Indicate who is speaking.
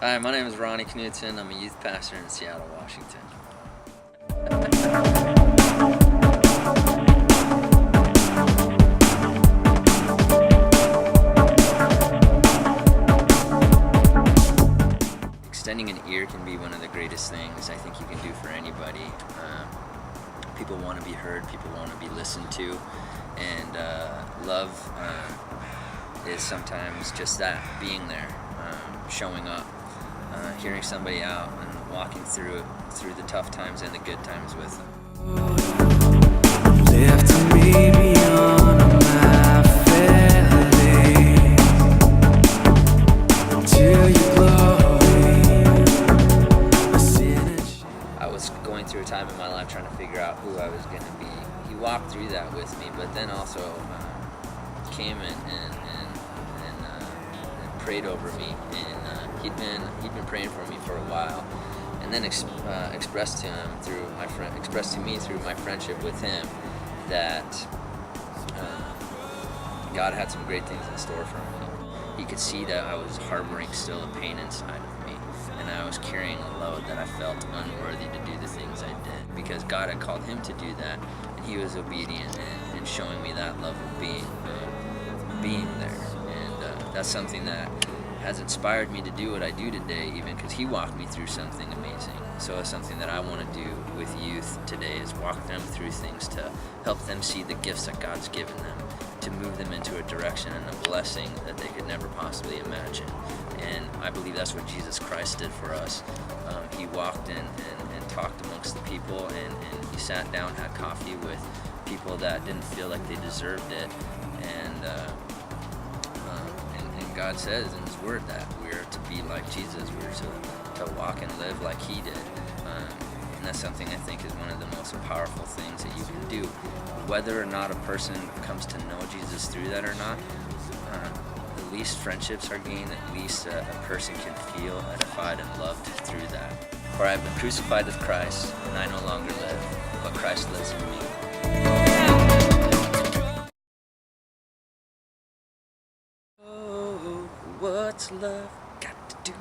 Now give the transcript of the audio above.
Speaker 1: Hi, my name is Ronny. I'm a youth pastor in Seattle, Washington. Extending an ear can be one of the greatest things I think you can do for anybody. People want to be heard, people want to be listened to, and love is sometimes just that, being there, showing up, hearing somebody out and walking through the tough times and the good times with them. I was going through a time in my life trying to figure out who I was going to be. He walked through that with me, but then also came and prayed over me, and he'd been praying for me for a while, and then expressed to me through my friendship with him that God had some great things in store for me. He could see that I was harboring still a pain inside of me, and I was carrying a load that I felt unworthy to do the things I did, because God had called him to do that, and he was obedient and showing me that love of being there. And that's something that has inspired me to do what I do today, even because he walked me through something amazing. So it's something that I want to do with youth today, is walk them through things to help them see the gifts that God's given them, to move them into a direction and a blessing that they could never possibly imagine. And I believe that's what Jesus Christ did for us. He walked in and talked amongst the people, and he sat down, had coffee with people that didn't feel like they deserved it. And God says in his word that we're to be like Jesus, we're to walk and live like he did. And that's something I think is one of the most powerful things that you can do. Whether or not a person comes to know Jesus through that or not, at least friendships are gained, at least a person can feel edified and loved through that. For I have been crucified with Christ, and I no longer live, but Christ lives in me. Oh, what's love got to do